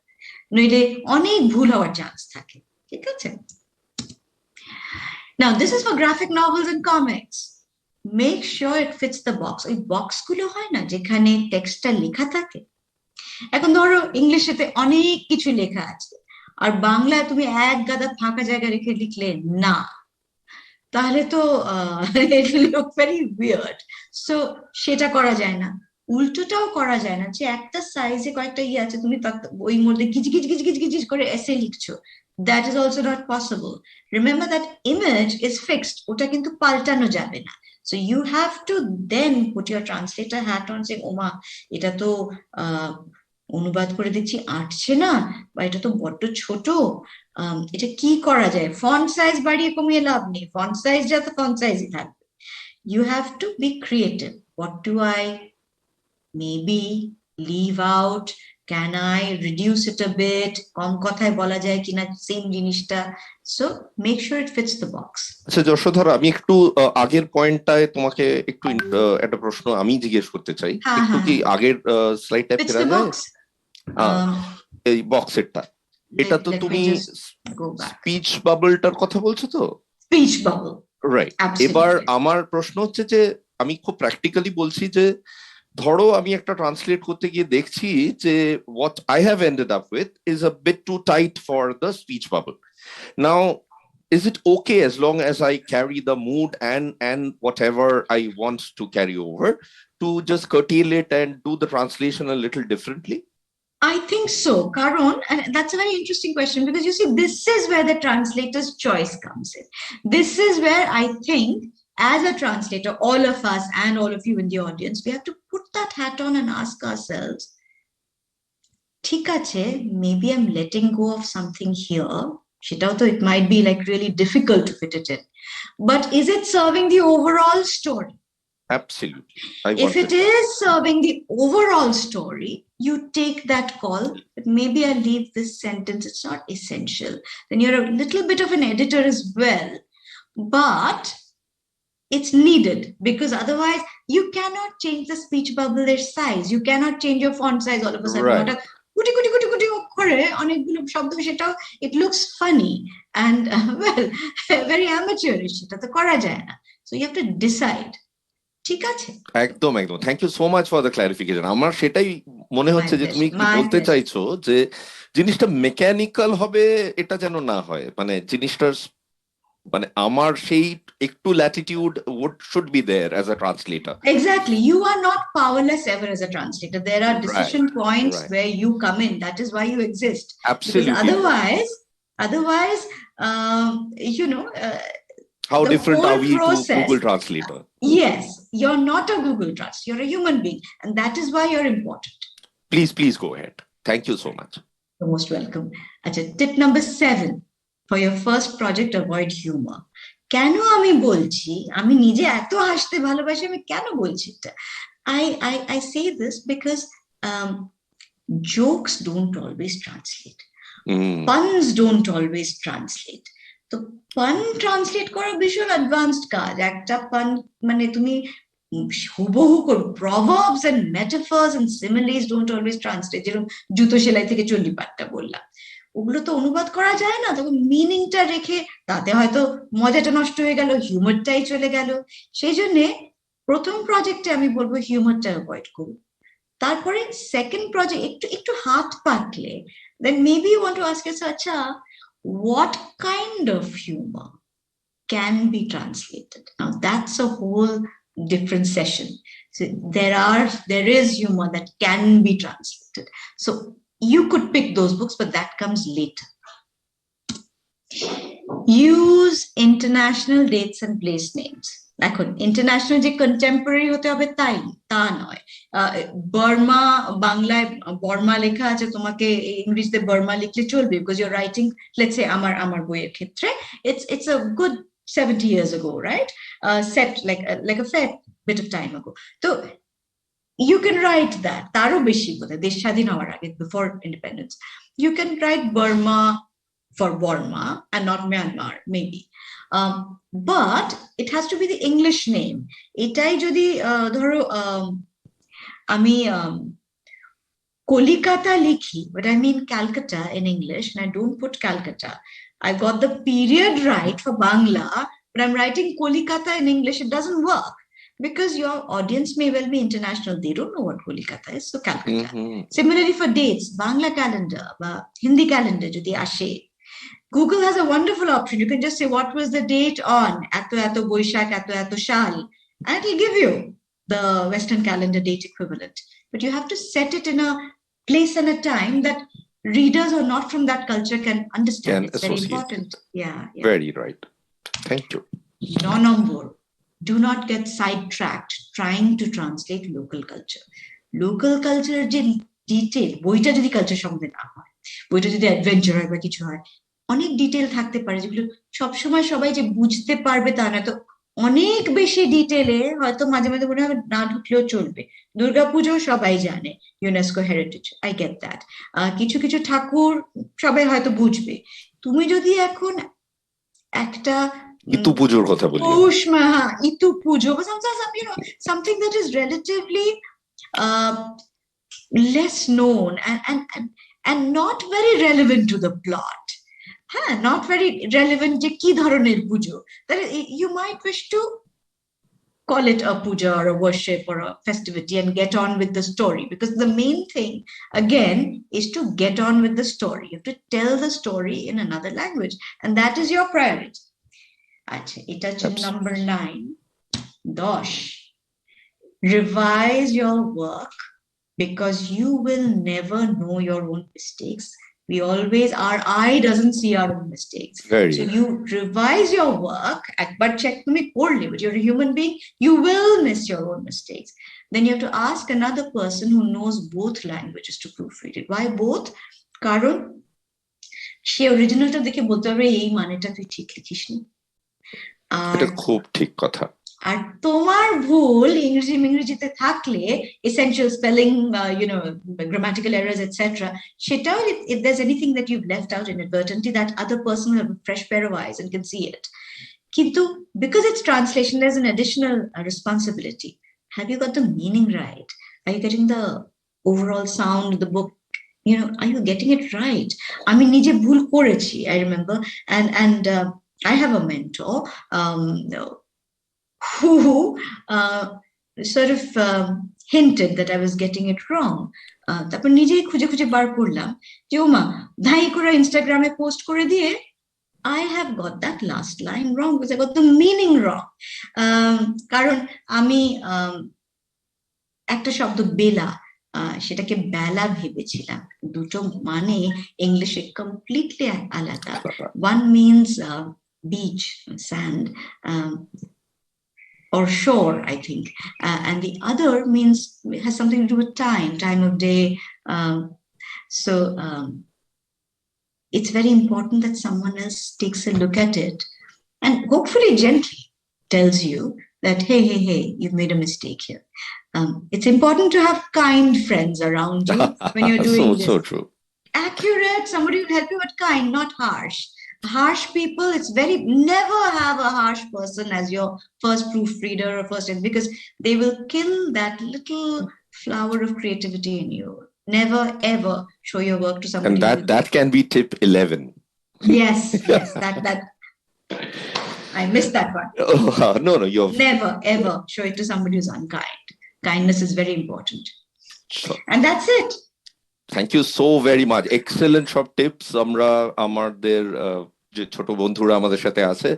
নইলে অনেক ভুল হওয়ার চান্স থাকে, ঠিক আছে? Now, this is for graphic novels and comics. Make sure it fits the box. ওই বক্সগুলো হয় না যেখানে টেক্সটটা লেখা থাকে। এখন ধরো ইংলিশেতে অনেক কিছু লেখা আছে, আর বাংলায় তুমি এক গাদা ফাঁকা জায়গা রেখে লিখলে না, তাহলে তো it will look very weird. So সেটা করা যায় না। উল্টোটাও করা যায় না যে একটা সাইজে কয়েকটা আছে, তুমি ওই মধ্যে গিজ গিজ গিজ গিজ গিজ করে এসে লিখছো। That is also not possible. Remember that image is fixed. ওটা কিন্তু পাল্টানো যাবে না। So you have to then put your translator hat on, saying, ওমা এটা তো অনুবাদ করে দিচ্ছি আটছে না, বা এটা তো বড্ড ছোট, এটা কি করা যায়? ফন্ট সাইজ বাড়িয়ে কমিয়ে লাভ নেই, ফন্ট সাইজ যা তো ফন্ট সাইজই থাকবে। You have to be creative. What do I maybe leave out? Can I reduce it a bit? কম কথায় বলা যায় কিনা সেম জিনিসটা? So make sure it fits the box. আচ্ছা যশোধরা, আমি একটু আগের পয়েন্টটায় তোমাকে একটু একটা প্রশ্ন আমি জিজ্ঞেস করতে চাই। একটু কি আগের স্লাইডটা ফেরা যায়? এই বক্সেরটা, এটা তো তুমি স্পিচ বাবলটার কথা বলছো তো? Speech bubble, right. এবার আমার প্রশ্ন হচ্ছে যে আমি খুব প্র্যাকটিক্যালি বলছি যে ধরো আমি একটা ট্রান্সলেট করতে গিয়ে দেখছি যে what I have ended up with is a bit too tight for the speech bubble. Now, is it okay as long as I carry the mood and whatever I want to carry over to just curtail it and do the translation a little differently? I think so, Karon, and that's a very interesting question, because you see, this is where the translator's choice comes in. This is where I think, as a translator, all of us and all of you in the audience, we have to put that hat on and ask ourselves, ঠিক আছে, maybe I'm letting go of something here. It might be like really difficult to fit it in. But is it serving the overall story? Absolutely. If it is serving the overall story, you take that call, but maybe I'll leave this sentence, it's not essential. Then you're a little bit of an editor as well, but it's needed, because otherwise you cannot change the speech bubble size. You cannot change your font size all of a sudden. Right. It looks funny and well, very amateurish. So you have to decide. ঠিক আছে, একদম একদম, thank you so much for the clarification. আমার সেটাই মনে হচ্ছে যে তুমি কি বলতে চাইছো যে জিনিসটা মেকানিক্যাল হবে, এটা যেন না হয়, মানে জিনিসটার মানে আমার সেই একটু Latitude should be there as a translator. Exactly, you are not powerless ever as a translator. There are decision points where you come in. That is why you exist. Absolutely. Because otherwise, you know. How different are we to Google Translator? Yes, you're not a Google Translator. You're a human being, and that is why you're important. Please go ahead. Thank you so much. You're most welcome. Tip number 7 for your first project: avoid humor. কেন আমি বলছি, আমি নিজে এত হাসতে ভালোবাসি, আমি কেন বলছি এটা? I say this because jokes don't always translate. Puns don't always translate. তো পান ট্রান্সলেট করা ভীষণ অ্যাডভান্সড কাজ। একটা পান মানে তুমি হুবহু করো, proverbs and metaphors and similes don't always translate. যেরকম জুতো সেলাই থেকে চণ্ডীপাঠটা বললাম, ওগুলো তো অনুবাদ করা যায় না, তখন মিনিংটা রেখে তাতে হয়তো মজাটা নষ্ট হয়ে গেল, হিউমারটাই চলে গেল। সেই জন্যে প্রথম প্রজেক্টে আমি বলবো হিউমারটা অ্যাভয়েড করুন। তারপরে সেকেন্ড প্রজেক্ট একটু হাত পাতলে, then maybe you want to ask yourself, acha, what kind of humor can be translated? Now that's a whole different session. So there is humor that can be translated. So you could pick those books, but that comes later. Use international dates and place names. এখন international যে contemporary হতে হবে তাই তা নয়। বর্মা, বাংলায় বর্মা লেখা আছে, তোমাকে ইংলিশে বর্মা লিখলে চলবে, because your writing, let's say আমার বইয়ের ক্ষেত্রে it's a good 70 years ago, right? Set like a fair bit of time ago. So you can write that, তারও বেশি বোধহয় দেশ স্বাধীন হওয়ার আগে, before independence. You can write Burma for Burma and not Myanmar, maybe. But it has to be the English name. এটাই যদি ধরো আমি Kolkata likhi, but I mean Calcutta in English, and I don't put Calcutta. I got the period right for Bangla, but I'm writing Kolkata in English. It doesn't work, because your audience may well be international. They don't know what Kolkata is, so Calcutta. Similarly for dates, Bangla calendar, Hindi calendar, jodi ashe. Google has a wonderful option. You can just say, what was the date on Ato Boishak, Ato Shal, and it'll give you the Western calendar date equivalent. But you have to set it in a place and a time that readers who are not from that culture can understand. It's very important. Yeah. Very right. Thank you. No, do not get sidetracked trying to translate local culture. Local culture je detail, boita jodi culture সম্বন্ধে না হয়, boita jodi adventure হয় বা কিছু হয়, অনেক detail থাকতে পারে যেগুলো সবসময় সবাই যে বুঝতে পারবে তা না। তো অনেক বেশি ডিটেলে হয়তো মাঝে মাঝে মনে হয় না ঢুকলেও চলবে। দুর্গাপুজো সবাই জানে, UNESCO heritage, I get that. কিছু কিছু ঠাকুর সবাই হয়তো বুঝবে। তুমি যদি এখন একটা ইতু পুজোর কথা বলি, পৌষ মাহা ইতু পুজো, something that is relatively less known and not very relevant to the plot, not very relevant যে কি ধরনের পুজো, that you might wish to call it a puja or a worship or a festivity and get on with the story. Because the main thing, again, is to get on with the story. You have to tell the story in another language, and that is your priority. It is number 9. Dosh. Revise your work, because you will never know your own mistakes. Our eye doesn't see our own mistakes. So you revise your work, but check me poorly, but you're a human being, you will miss your own mistakes. Then you have to ask another person who knows both languages to proofread it. Why both? কারণ সে অরিজিনালটা দেখে বলতে পারবে এই মানেটা তুই ঠিক লিখিসনি। এটা খুব ঠিক কথা। আর তোমার ভুল ইংরেজিতে থাকলে essential spelling, grammatical errors, etc. সেটাও, if there's anything that you've left out inadvertently, that other person will have a fresh pair of eyes and can see it. কিন্তু because it's translation, there's an additional responsibility. Have you got the meaning right? Are you getting the overall sound of the book? Are you getting it right? আমি নিজে ভুল করেছি, I remember, and I have a mentor who sort of hinted that I was getting it wrong. তারপর নিজেই খুঁজে খুঁজে বার করলাম যে ওমা ধাই করে ইনস্টাগ্রামে পোস্ট করে দিয়ে I have got that last line wrong because I got the meaning wrong. কারণ আমি একটা শব্দ বেলা, সেটাকে বেলা ভেবেছিলাম। দুটো মানে ইংলিশে কমপ্লিটলি আলাদা। One means beach, sand, or shore, I think. And the other has something to do with time of day. So it's very important that someone else takes a look at it and hopefully gently tells you that, hey, you've made a mistake here. It's important to have kind friends around you when you're doing this. So true. Accurate, somebody will help you, but kind, not harsh. Harsh people, never have a harsh person as your first proofreader or because they will kill that little flower of creativity in you. Never ever show your work to somebody. And that can be tip 11. Yes, that I missed that one. Oh, no, you're never ever show it to somebody who's unkind. Kindness is very important. Sure. And that's it. Thank you so very much. Excellent সব tips আমরা আমাদের যে ছোট বন্ধুরা আমাদের সাথে আছে,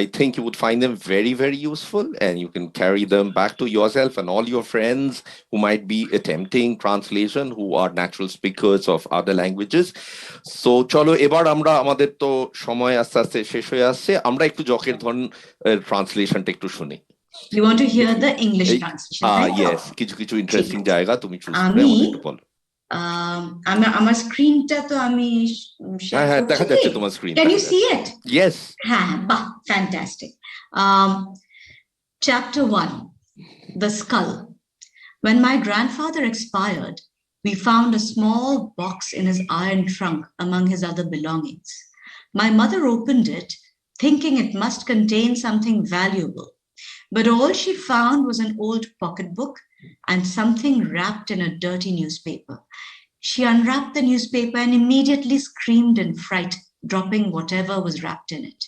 I think you would find them very, very useful, and you can carry them back to yourself and all your friends who might be attempting translation, who are natural speakers of other languages. So চলো এবার আমরা, আমাদের তো সময় আস্তে আস্তে শেষ হয়ে আসছে, আমরা একটু জকের ধন ট্রান্সলেশনটা একটু শুনি। You want to hear the English translation? Yes, কিছু ইন্টারেস্টিং জায়গা তুমি চুজ করে আমাদের একটু বলো। আমার স্ক্রিনটা তো আমি হ্যাঁ দেখা যাচ্ছে তোমার screen. Can you see it? Yes. Bah, fantastic. Chapter 1, The Skull. When my grandfather expired, we found a small box in his iron trunk among his other belongings. My mother opened it, thinking it must contain something valuable, but all she found was an old pocketbook and something wrapped in a dirty newspaper. She unwrapped the newspaper and immediately screamed in fright, dropping whatever was wrapped in it.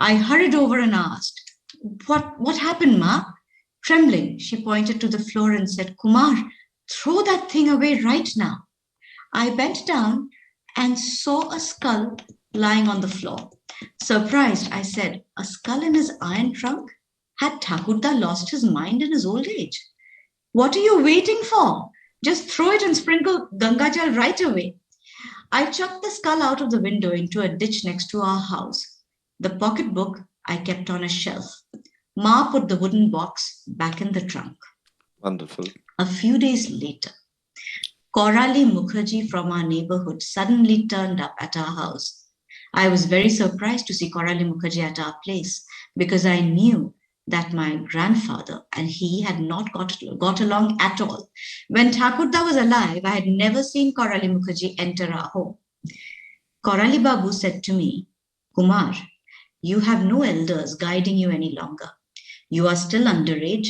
I hurried over and asked, What happened, Ma? Trembling, she pointed to the floor and said, Kumar, throw that thing away right now. I bent down and saw a skull lying on the floor. Surprised, I said, a skull in his iron trunk? Had Thakurda lost his mind in his old age? What are you waiting for? Just throw it and sprinkle Gangajal right away. I chucked the skull out of the window into a ditch next to our house. The pocketbook I kept on a shelf. Ma put the wooden box back in the trunk. Wonderful. A few days later, Korali Mukherjee from our neighborhood suddenly turned up at our house. I was very surprised to see Korali Mukherjee at our place because I knew that my grandfather and he had not got along at all. When Thakurda was alive, I had never seen Korali Mukherjee enter our home. Korali Babu said to me, Kumar, you have no elders guiding you any longer. You are still underage.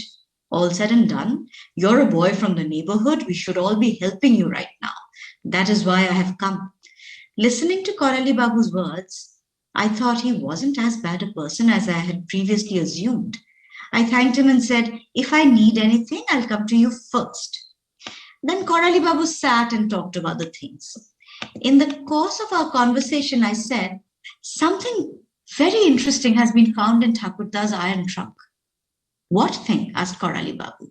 All said and done, you're a boy from the neighborhood. We should all be helping you right now. That is why I have come. Listening to Korali Babu's words, I thought he wasn't as bad a person as I had previously assumed. I thanked him and said, if I need anything, I'll come to you first. Then Korali Babu sat and talked of other things. In the course of our conversation, I said, something very interesting has been found in Thakurda's iron trunk. What thing? Asked Korali Babu.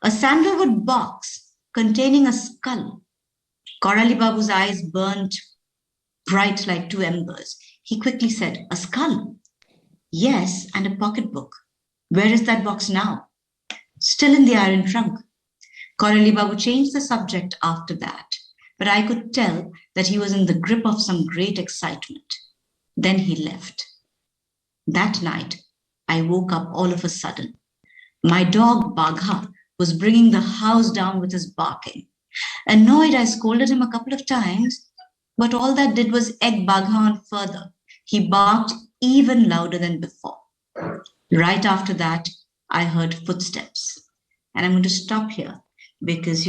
A sandalwood box containing a skull. Korali Babu's eyes burnt bright like two embers. He quickly said, a skull? Yes, and a pocketbook. Where is that box now? Still in the iron trunk. Korali Babu changed the subject after that, but I could tell that he was in the grip of some great excitement. Then he left. That night, I woke up all of a sudden. My dog, Bagha, was bringing the house down with his barking. Annoyed, I scolded him a couple of times, but all that did was egg Bagha on further. He barked even louder than before. Right after that, I heard footsteps. And I'm going to stop here because,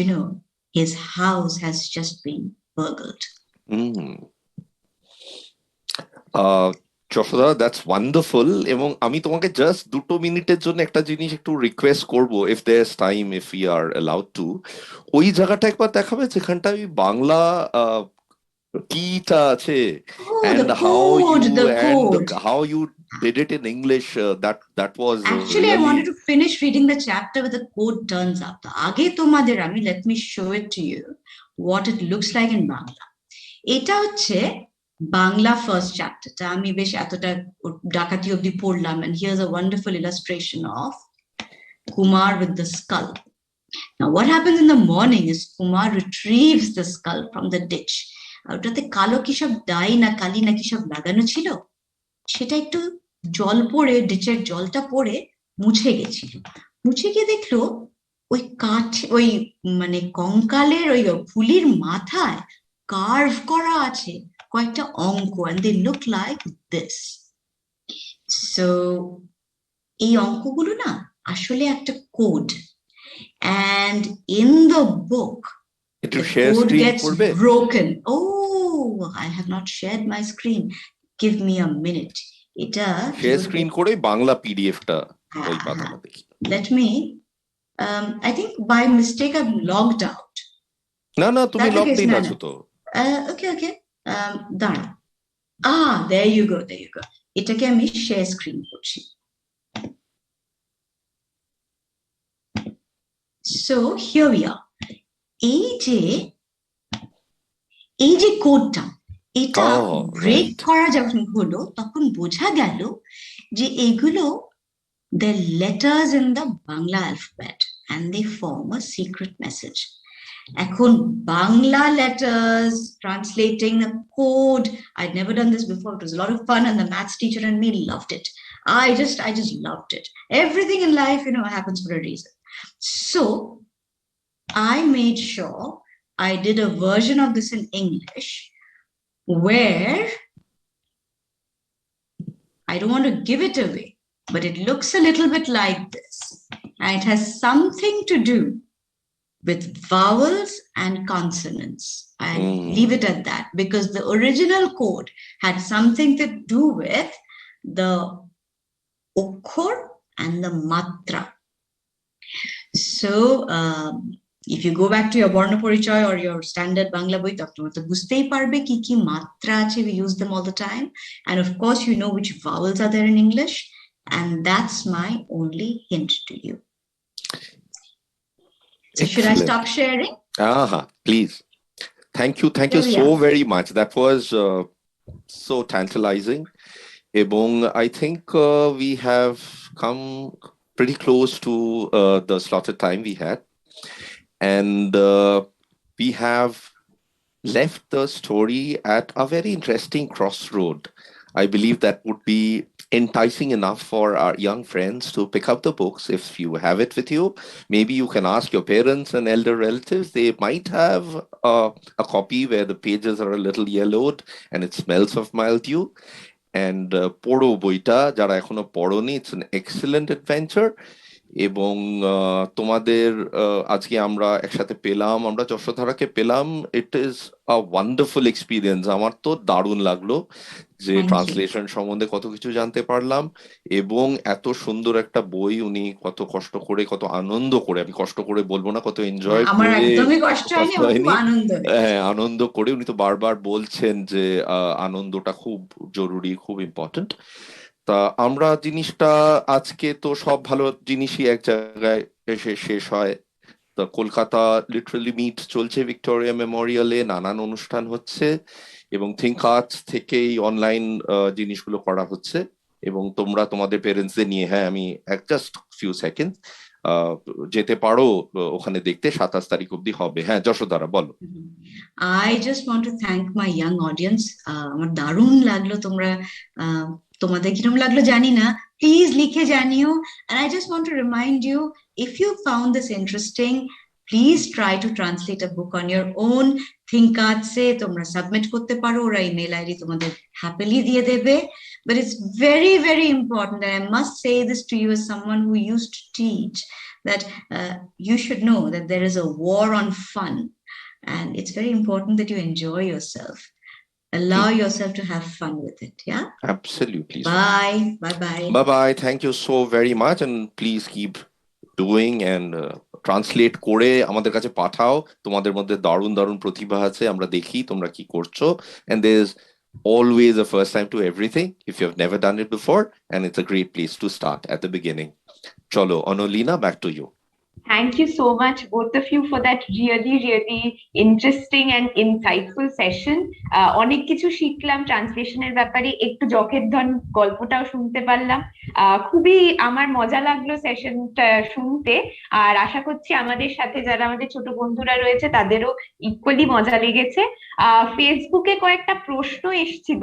his house has just been burgled. Jashodhara, that's wonderful. এবং আমি তোমাকে just 2 মিনিটের জন্য একটা জিনিস একটু request করব, if there's time, if we are allowed to, ওই জায়গাটা একবার দেখাবে যেখানটা আমি বাংলা কিটা আছে, and how you did it in English. That was actually really... I wanted to finish reading the chapter where the code turns up. আগে তোমাদের আমি let me show it to you what it looks like in Bangla. এটা হচ্ছে Bangla first chapter. আমি বেশ এতটা ডাকাতি অবধি পড়লাম, and here's a wonderful illustration of Kumar with the skull. Now what happens in the morning is Kumar retrieves the skull from the ditch. ওটাতে কালো কি সব ডাই না কালি না কি সব লাগানো ছিল, সেটা একটু জল পড়ে, ডিচের জলটা পড়ে মুছে গেছিল। মুছে গিয়ে দেখলো ওই ওই কঙ্কালের ওই ফুলির মাথায় কার্ভ করা আছে কয়েকটা অঙ্ক, and they look like this. So এই অঙ্কগুলো না আসলে একটা code, and in the book the code gets broken. Oh, I have not shared my screen. Give me a minute. এটা share screen করে বাংলা PDF টা ওই পাতাটা দেখি। Let me I think by mistake I've logged out. না তুমি logged in আছো তো। Okay. দাঁড়া। there you go. এটাকে আমি share screen করছি। So here we are. এই যে কোডটা, এটা ব্রেক করা যখন হলো তখন বোঝা গেল যে এগুলো the letters in the Bangla alphabet and they form a secret message. এখন Bangla letters translating a code, I'd never done this before. It was a lot of fun, and the maths teacher and me loved it. I just loved it. Everything in life, happens for a reason. So I made sure I did a version of this in English where I don't want to give it away, but it looks a little bit like this. And it has something to do with vowels and consonants. I leave it at that because the original code had something to do with the okhor and the matra. So if you go back to your Borno Porichoy or your standard Bangla boi, to bujhtei parbe ki matra ache, we use them all the time. And of course, you know which vowels are there in English. And that's my only hint to you. So should I stop sharing? Please. Thank you so very much. That was so tantalizing. Ebong, I think we have come pretty close to the slotted time we had. And we have left the story at a very interesting crossroad. I believe that would be enticing enough for our young friends to pick up the books. If you have it with you, maybe you can ask your parents and elder relatives. They might have a copy where the pages are a little yellowed and it smells of mildew. And Poro Boita, Jara Ekhono Poroni, it's an excellent adventure. এবং তোমাদের আজকে আমরা একসাথে পেলাম, আমরা যশোধারাকে পেলাম। It is a wonderful experience. আমার তো দারুণ লাগলো যে Thank you. ট্রান্সলেশন সম্বন্ধে কত কিছু জানতে পারলাম, এবং এত সুন্দর একটা বই উনি কত কষ্ট করে, কত আনন্দ করে, আমি কষ্ট করে বলবো না, কত এনজয় আমার করে, একদমই কষ্ট হয়নি, আমার খুব হয়নি, আনন্দ হয়েছে। আনন্দ করে। উনি তো বারবার বলছেন যে আনন্দটা খুব জরুরি, খুব ইম্পর্টেন্ট। তা আমরা জিনিসটা, আজকে তো সব ভালো জিনিসই এক জায়গায় এসে শেষ হয়। তা কলকাতা লিটারালি মিট চলছে ভিক্টোরিয়া মেমোরিয়ালে, নানান অনুষ্ঠান হচ্ছে, এবং থিঙ্ক আর্টস থেকেই অনলাইন জিনিসগুলো করা হচ্ছে। এবং তোমরা তোমাদের পেরেন্টসদের নিয়ে, হ্যাঁ আমি জাস্ট ফিউ সেকেন্ড যেতে পারো ওখানে দেখতে, 27 তারিখ অব্দি হবে। হ্যাঁ যশোধারা বলো। I just want to thank my young audience. আমার দারুণ লাগলো, তোমরা তোমাদের কিরম লাগলো জানি না, প্লিজ লিখে জানিও। And I just want to remind you, if you found this interesting, please try to translate a book on your own. Think Arts-এ তোমরা সাবমিট করতে পারো, ওরা ইমেল আইডি তোমাদের হ্যাপিলি দিয়ে দেবে। But it's very, very important, and I must say this to you as someone who used to teach, that you should know that there is a war on fun. And it's very important that you enjoy yourself. Allow yourself to have fun with it. Yeah. Absolutely. Bye. Bye bye. Bye bye. Thank you so very much, and please keep doing and translate করে আমাদের কাছে পাঠাও। তোমাদের মধ্যে দারুণ দারুণ প্রতিভা আছে, আমরা দেখি তোমরা কি করছো। And there's always a first time to everything if you have never done it before, and it's a great place to start at the beginning. Cholo, Anolina, back to you. Thank you so much, both of you, for that really, really interesting and insightful session. অনেক কিছু শিখলাম ট্রান্সলেশনের ব্যাপারে, একটু জখের ধন গল্পটাও শুনতে পারলাম। খুবই আমার মজা লাগলো সেশনটা শুনতে, আর আশা করছি আমাদের সাথে যারা আমাদের ছোট বন্ধুরা রয়েছে তাদেরও ইকুয়ালি মজা লেগেছে। ফেসবুকে কয়েকটা প্রশ্ন এসেছিল,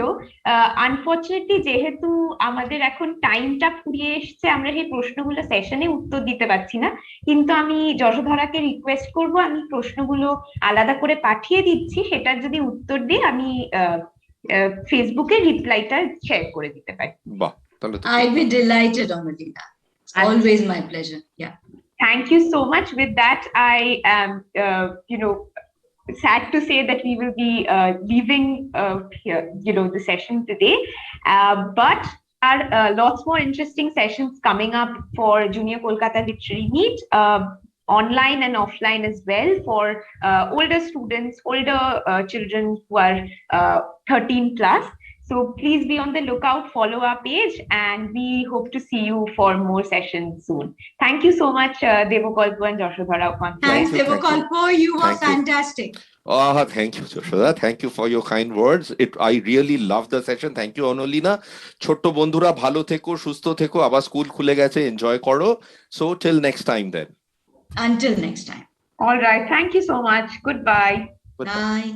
আনফর্চুনেটলি যেহেতু আমাদের এখন টাইমটা ফুরিয়ে এসছে, আমরা সেই প্রশ্নগুলো সেশনে উত্তর দিতে পারছি না। কিন্তু আমি যশোধরাকে রিকোয়েস্ট করব, আমি প্রশ্নগুলো আলাদা করে পাঠিয়ে দিচ্ছি, সেটার যদি উত্তর দিয়ে আমি ফেসবুকে রিপ্লাইটা শেয়ার করে দিতে পারি। বাহ, তাহলে তো I'll be delighted, Amadina. It's always my pleasure. Yeah. Thank you so much. With that, I am, sad to say that we will be leaving here, the session today. But are lots more interesting sessions coming up for Junior Kolkata Literary Meet, online and offline as well, for older students, older children who are 13 plus. So please be on the lookout, follow our page, and we hope to see you for more sessions soon. Thank you so much, Devakalpa and Jashodhara. Thanks, Devakalpa. You were fantastic. Oh, thank you, Jashoda. Thank you for your kind words. I really loved the session. Thank you, Anolina. ছোট্ট বন্ধুরা ভালো থেকো, সুস্থ থেকো, আবার school খুলে গেছে, enjoy করো। So till next time then. Until next time. All right. Thank you so much. Goodbye. Bye.